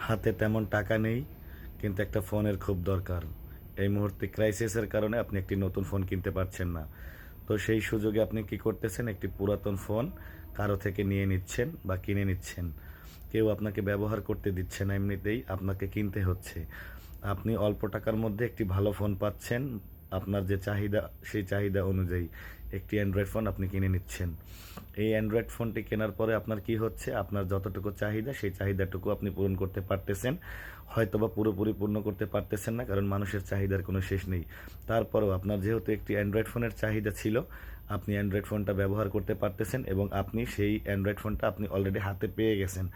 হাতে তেমন টাকা নেই, কিন্তু একটা ফোনের খুব দরকার। এই মুহূর্তে ক্রাইসিসের কারণে আপনি একটি নতুন ফোন কিনতে পারছেন না। তো সেই সুযোগে আপনি কি করতেছেন? একটি পুরাতন ফোন কারো থেকে নিয়ে নিচ্ছেন বা কিনে নিচ্ছেন। কেউ আপনাকে ব্যবহার করতে দিচ্ছে না, এমনিতেই আপনাকে কিনতে হচ্ছে। আপনি অল্প টাকার মধ্যে একটি ভালো ফোন পাচ্ছেন, আপনার যে চাহিদা সেই চাহিদা অনুযায়ী একটি অ্যান্ড্রয়েড ফোন আপনি কিনে নিচ্ছেন। এই অ্যান্ড্রয়েড ফোনটি কেনার পরে আপনার কি হচ্ছে? আপনার যতটুকু চাহিদা সেই চাহিদাটুকু আপনি পূরণ করতে পারতেছেন। হয়তোবা পুরোপুরি পূর্ণ করতে পারতেছেন না, কারণ মানুষের চাহিদার কোনো শেষ নেই। তারপরেও আপনার যেহেতু একটি অ্যান্ড্রয়েড ফোনের চাহিদা ছিল, আপনি অ্যান্ড্রয়েড ফোনটা ব্যবহার করতে পারতেছেন এবং আপনি সেই অ্যান্ড্রয়েড ফোনটা আপনি অলরেডি হাতে পেয়ে গেছেন।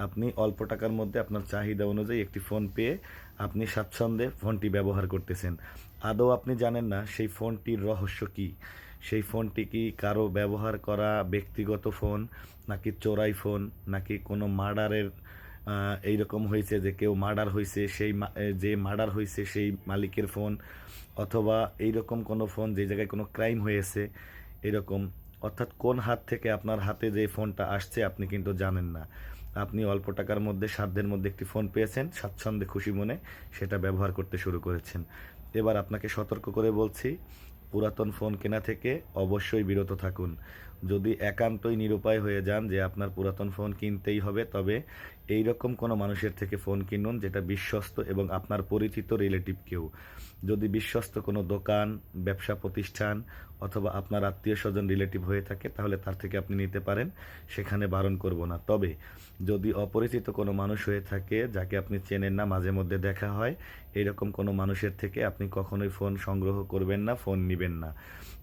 আপনি অল্প টাকার মধ্যে আপনার চাহিদা অনুযায়ী একটি ফোন পেয়ে আপনি স্বাচ্ছন্দ্যে ফোনটি ব্যবহার করতেছেন। আদৌ আপনি জানেন না সেই ফোনটির রহস্য কী? সেই ফোনটি কি কারো ব্যবহার করা ব্যক্তিগত ফোন, নাকি চোরাই ফোন, নাকি কোনো মার্ডারের এইরকম হয়েছে যে কেউ মার্ডার হয়েছে, যে মার্ডার হয়েছে সেই মালিকের ফোন, অথবা এইরকম কোনো ফোন যে জায়গায় কোনো ক্রাইম হয়েছে এরকম। অর্থাৎ কোন হাত থেকে আপনার হাতে যে ফোনটা আসছে আপনি কিন্তু জানেন না। আপনি অল্প টাকার মধ্যে, সাধ্যের মধ্যে একটি ফোন পেয়েছেন, স্বাচ্ছন্দ্যে খুশি মনে সেটা ব্যবহার করতে শুরু করেছেন। এবার আপনাকে সতর্ক করে বলছি, পুরাতন ফোন কেনা থেকে অবশ্যই বিরত থাকুন। যদি একান্তই নিরুপায় হয়ে যান যে আপনার পুরাতন ফোন কিনতেই হবে, তবে এইরকম কোনো মানুষের থেকে ফোন কিনুন যেটা বিশ্বস্ত এবং আপনার পরিচিত রিলেটিভ কেউ। যদি বিশ্বস্ত কোনো দোকান, ব্যবসা প্রতিষ্ঠান অথবা আপনার আত্মীয় স্বজন রিলেটিভ হয়ে থাকে, তাহলে তার থেকে আপনি নিতে পারেন, সেখানে বারণ করব না। তবে যদি অপরিচিত কোনো মানুষ হয়ে থাকে, যাকে আপনি চেনেন না, মাঝে মধ্যে দেখা হয়, এরকম কোনো মানুষের থেকে আপনি কখনোই ফোন সংগ্রহ করবেন না, ফোন নিবেন না।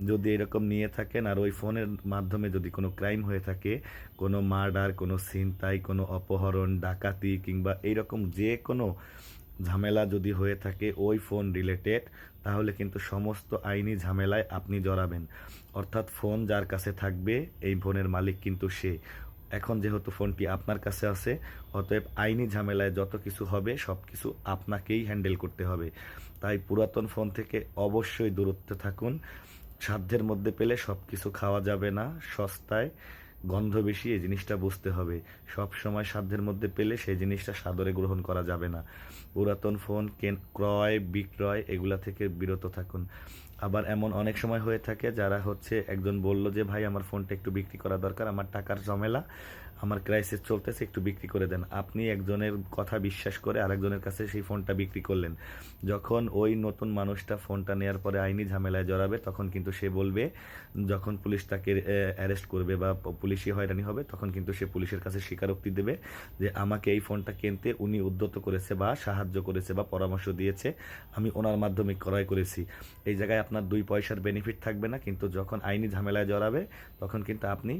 যদি এরকম নিয়ে থাকেন আর ওই ফোনের মাধ্যমে যদি কোনো ক্রাইম হয়ে থাকে, কোনো মার্ডার, কোনো ছিনতাই, কোনো অপহরণ, ডাকাতি কিংবা এইরকম যে কোনো ঝামেলা যদি হয়ে থাকে ওই ফোন রিলেটেড, তাহলে কিন্তু সমস্ত আইনি ঝামেলায় আপনি জড়াবেন। অর্থাৎ ফোন যার কাছে থাকবে এই ফোনের মালিক কিন্তু সে। এখন যেহেতু ফোনটি আপনার কাছে আছে, অতএব আইনি ঝামেলায় যত কিছু হবে সব কিছু আপনাকেই হ্যান্ডেল করতে হবে। তাই পুরাতন ফোন থেকে অবশ্যই দূরত্বে থাকুন। সাধ্যের মধ্যে পেলে সব কিছু খাওয়া যাবে না, সস্তায় গন্ধ বেশি, এই জিনিসটা বুঝতে হবে। সব সময় সাধ্যের মধ্যে পেলে সেই জিনিসটা সাদরে গ্রহণ করা যাবে না। পুরাতন ফোন ক্রয় বিক্রয় এগুলা থেকে বিরত থাকুন। আবার এমন অনেক সময় হয়ে থাকে, যারা হচ্ছে একজন বলল যে ভাই আমার ফোনটা একটু বিক্রি করা দরকার, আমার টাকার ঝামেলা, আমার ক্রাইসিস চলতেছে, একটু বিক্রি করে দেন। আপনি একজনের কথা বিশ্বাস করে আরেকজনের কাছে সেই ফোনটা বিক্রি করলেন। যখন ওই নতুন মানুষটা ফোনটা নেওয়ার পরে আইনি ঝামেলায় জড়াবে, তখন কিন্তু সে বলবে, যখন পুলিশ তাকে অ্যারেস্ট করবে বা পুলিশি হয়রানি হবে, তখন কিন্তু সে পুলিশের কাছে স্বীকারোক্তি দেবে যে আমাকে এই ফোনটা কিনতে উনি উদ্যত করেছে বা সাহায্য করেছে বা পরামর্শ দিয়েছে, আমি ওনার মাধ্যমে ক্রয় করেছি। এই জায়গায় আপনার 2 পয়সার বেনিফিট থাকবে না, কিন্তু যখন আইনি ঝামেলায় জড়াবে তখন কিন্তু আপনি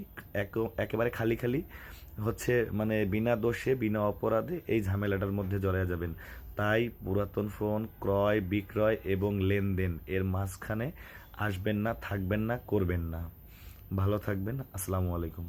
একেবারে খালি খালি হচ্ছে মানে বিনা দোষে বিনা অপরাধে এই ঝামেলাটার মধ্যে জড়ায় যাবেন। তাই পুরাতন ফোন ক্রয় বিক্রয় এবং লেনদেন এর মাঝখানে আসবেন না, থাকবেন না, করবেন না। ভালো থাকবেন। আসসালামু আলাইকুম।